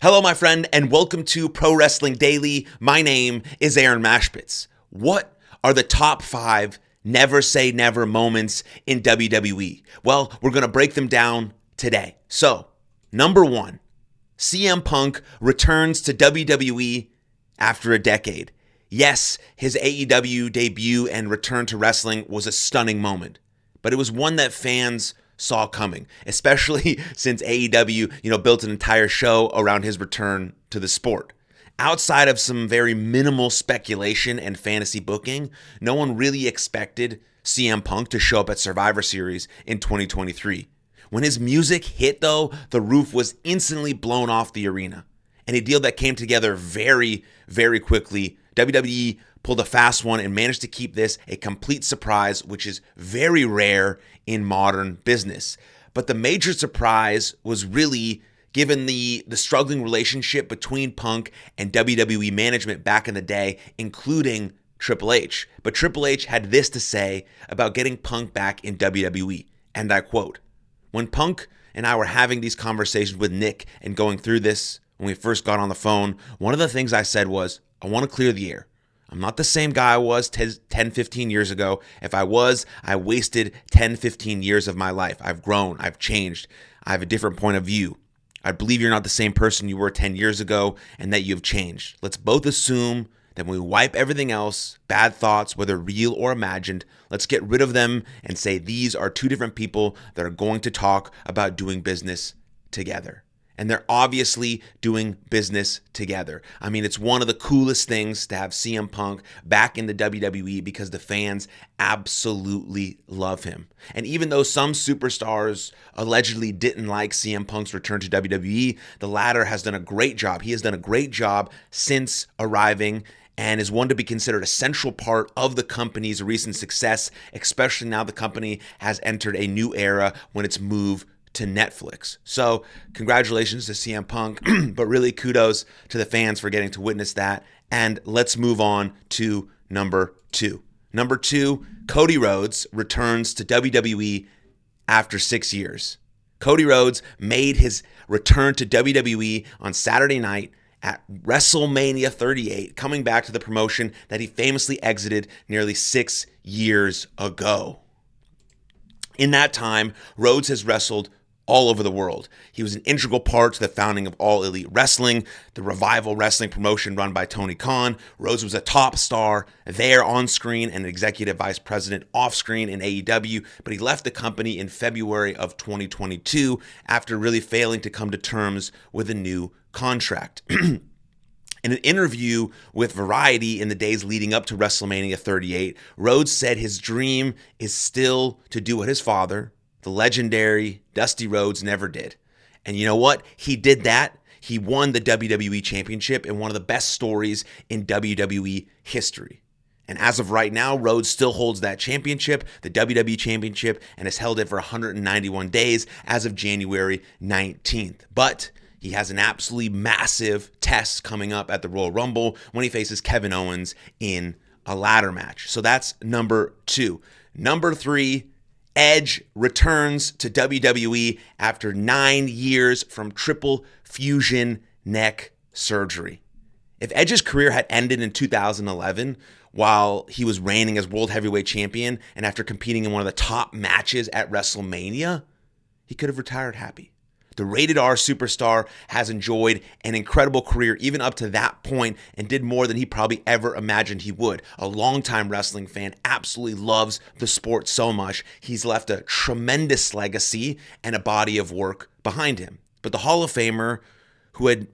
Hello, my friend, and welcome to Pro Wrestling Daily. My name is Aaron Machbitz. What are the top 5 never say never moments in WWE? Well, we're going to break them down today. So, number 1, CM Punk returns to WWE after a decade. Yes, his AEW debut and return to wrestling was a stunning moment, but it was one that fans saw coming, especially since AEW, built an entire show around his return to the sport. Outside of some very minimal speculation and fantasy booking, no one really expected CM Punk to show up at Survivor Series in 2023. When his music hit, though, the roof was instantly blown off the arena. And a deal that came together very, very quickly. WWE pulled a fast one and managed to keep this a complete surprise, which is very rare in modern business. But the major surprise was really given the struggling relationship between Punk and WWE management back in the day, including Triple H. But Triple H had this to say about getting Punk back in WWE, and I quote, "When Punk and I were having these conversations with Nick and going through this, when we first got on the phone, one of the things I said was, I want to clear the air. I'm not the same guy I was 10, 15 years ago. If I was, I wasted 10, 15 years of my life. I've grown. I've changed. I have a different point of view. I believe you're not the same person you were 10 years ago and that you've changed. Let's both assume that when we wipe everything else, bad thoughts, whether real or imagined, let's get rid of them and say these are two different people that are going to talk about doing business together." And they're obviously doing business together. I mean, it's one of the coolest things to have CM Punk back in the WWE because the fans absolutely love him. And even though some superstars allegedly didn't like CM Punk's return to WWE, the latter has done a great job. He has done a great job since arriving and is one to be considered a central part of the company's recent success, especially now the company has entered a new era when it's moved to Netflix. So congratulations to CM Punk, but really kudos to the fans for getting to witness that. And let's move on to number 2. Number 2, Cody Rhodes returns to WWE after 6 years. Cody Rhodes made his return to WWE on Saturday night at WrestleMania 38, coming back to the promotion that he famously exited nearly 6 years ago. In that time, Rhodes has wrestled all over the world. He was an integral part to the founding of All Elite Wrestling, the Revival Wrestling promotion run by Tony Khan. Rhodes was a top star there on screen and an executive vice president off screen in AEW, but he left the company in February of 2022 after really failing to come to terms with a new contract. In an interview with Variety in the days leading up to WrestleMania 38, Rhodes said his dream is still to do what his father, the legendary Dusty Rhodes, never did. And you know what? He did that. He won the WWE Championship in one of the best stories in WWE history. And as of right now, Rhodes still holds that championship, the WWE Championship, and has held it for 191 days as of January 19th. But he has an absolutely massive test coming up at the Royal Rumble when he faces Kevin Owens in a ladder match. So that's number 2. Number 3, Edge returns to WWE after 9 years from triple fusion neck surgery. If Edge's career had ended in 2011 while he was reigning as World Heavyweight Champion and after competing in one of the top matches at WrestleMania, he could have retired happy. The Rated R superstar has enjoyed an incredible career even up to that point and did more than he probably ever imagined he would. A longtime wrestling fan, absolutely loves the sport so much. He's left a tremendous legacy and a body of work behind him. But the Hall of Famer, who had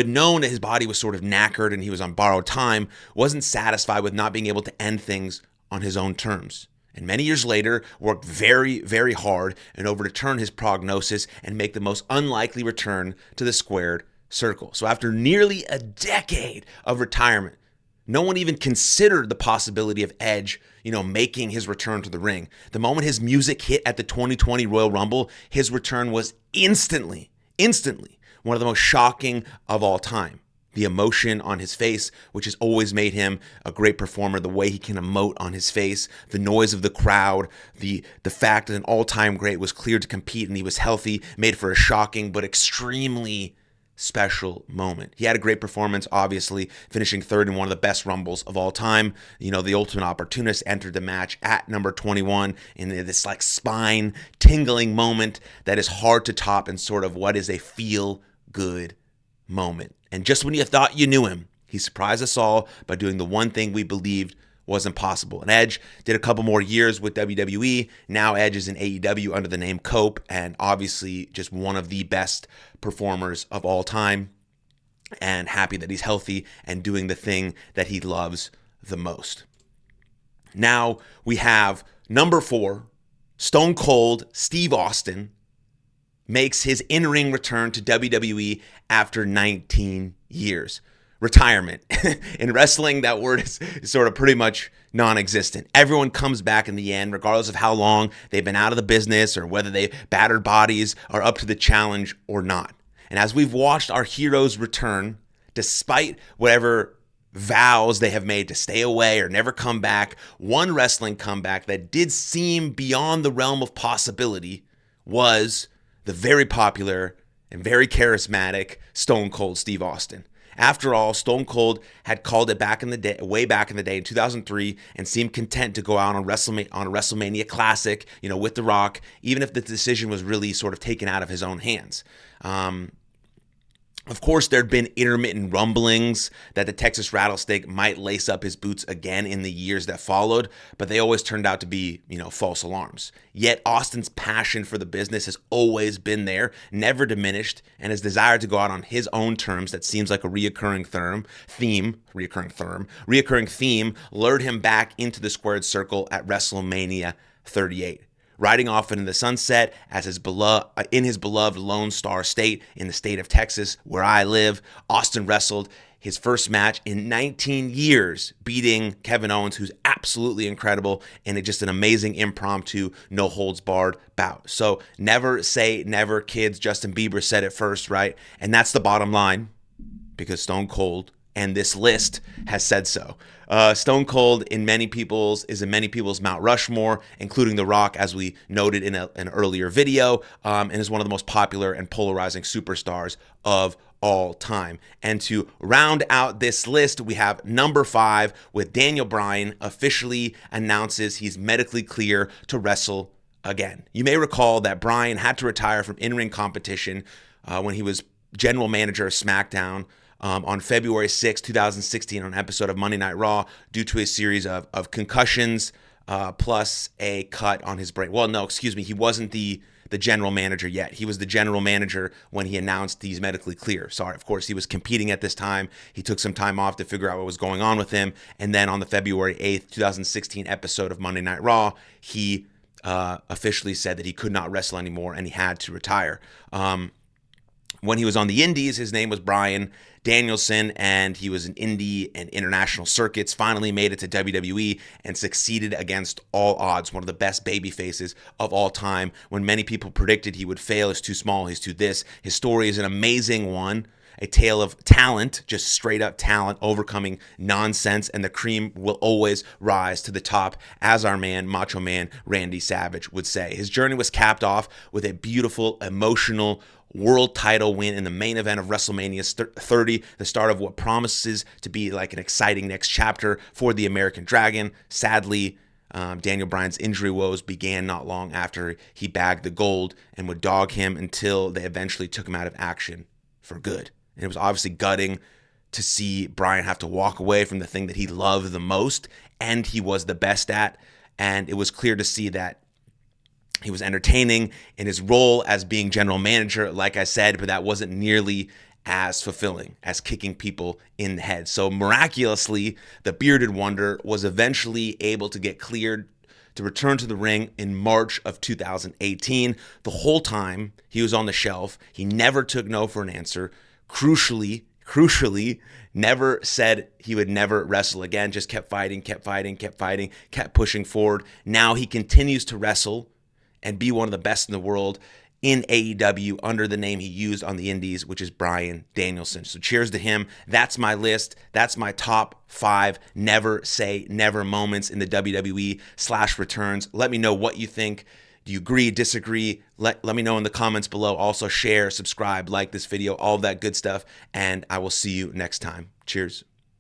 known that his body was sort of knackered and he was on borrowed time, wasn't satisfied with not being able to end things on his own terms. And many years later, worked very, very hard in order to turn his prognosis and make the most unlikely return to the squared circle. So after nearly a decade of retirement, no one even considered the possibility of Edge, making his return to the ring. The moment his music hit at the 2020 Royal Rumble, his return was instantly one of the most shocking of all time. The emotion on his face, which has always made him a great performer, the way he can emote on his face, the noise of the crowd, the fact that an all-time great was cleared to compete and he was healthy, made for a shocking but extremely special moment. He had a great performance, obviously, finishing third in one of the best Rumbles of all time. You know, the Ultimate Opportunist entered the match at number 21 in this like spine tingling moment that is hard to top and sort of what is a feel good moment. And just when you thought you knew him, he surprised us all by doing the one thing we believed was impossible. And Edge did a couple more years with WWE. Now Edge is in AEW under the name Cope, and obviously just one of the best performers of all time, and happy that he's healthy and doing the thing that he loves the most. Now we have number 4, Stone Cold Steve Austin makes his in-ring return to WWE after 19 years. Retirement. In wrestling, that word is sort of pretty much non-existent. Everyone comes back in the end, regardless of how long they've been out of the business or whether they battered bodies are up to the challenge or not. And as we've watched our heroes return, despite whatever vows they have made to stay away or never come back, one wrestling comeback that did seem beyond the realm of possibility was the very popular and very charismatic Stone Cold Steve Austin. After all, Stone Cold had called it back in the day, way back in the day in 2003, and seemed content to go out on a WrestleMania Classic, with The Rock, even if the decision was really sort of taken out of his own hands. Of course, there'd been intermittent rumblings that the Texas Rattlesnake might lace up his boots again in the years that followed, but they always turned out to be, false alarms. Yet Austin's passion for the business has always been there, never diminished, and his desire to go out on his own terms that seems like a reoccurring theme lured him back into the squared circle at WrestleMania 38. Riding off into the sunset as his beloved Lone Star State in the state of Texas, where I live, Austin wrestled his first match in 19 years, beating Kevin Owens, who's absolutely incredible, and just an amazing impromptu, no-holds-barred bout. So never say never, kids. Justin Bieber said it first, right? And that's the bottom line, because Stone Cold and this list has said so. Stone Cold is in many people's Mount Rushmore, including The Rock, as we noted in an earlier video, and is one of the most popular and polarizing superstars of all time. And to round out this list, we have number 5 with Daniel Bryan officially announces he's medically clear to wrestle again. You may recall that Bryan had to retire from in-ring competition when he was general manager of SmackDown on February 6, 2016, on an episode of Monday Night Raw due to a series of concussions plus a cut on his brain. Well, no, excuse me. He wasn't the general manager yet. He was the general manager when he announced he's medically clear. Sorry, of course, he was competing at this time. He took some time off to figure out what was going on with him. And then on the February 8th, 2016 episode of Monday Night Raw, he officially said that he could not wrestle anymore and he had to retire. When he was on the indies, his name was Bryan Danielson, and he was in indie and international circuits, finally made it to WWE and succeeded against all odds. One of the best baby faces of all time. When many people predicted he would fail, he's too small, he's too this. His story is an amazing one. A tale of talent, just straight up talent, overcoming nonsense, and the cream will always rise to the top, as our man, Macho Man Randy Savage would say. His journey was capped off with a beautiful, emotional world title win in the main event of WrestleMania 30, the start of what promises to be like an exciting next chapter for the American Dragon. Sadly, Daniel Bryan's injury woes began not long after he bagged the gold and would dog him until they eventually took him out of action for good. And it was obviously gutting to see Bryan have to walk away from the thing that he loved the most and he was the best at. And it was clear to see that he was entertaining in his role as being general manager, like I said, but that wasn't nearly as fulfilling as kicking people in the head. So miraculously, the bearded wonder was eventually able to get cleared to return to the ring in March of 2018. The whole time he was on the shelf, he never took no for an answer. Crucially, never said he would never wrestle again, just kept fighting, kept pushing forward. Now he continues to wrestle and be one of the best in the world in AEW under the name he used on the indies, which is Bryan Danielson. So cheers to him. That's my list. That's my top 5 never say never moments in the WWE /returns. Let me know what you think. Do you agree, disagree? Let me know in the comments below. Also share, subscribe, like this video, all that good stuff. And I will see you next time. Cheers.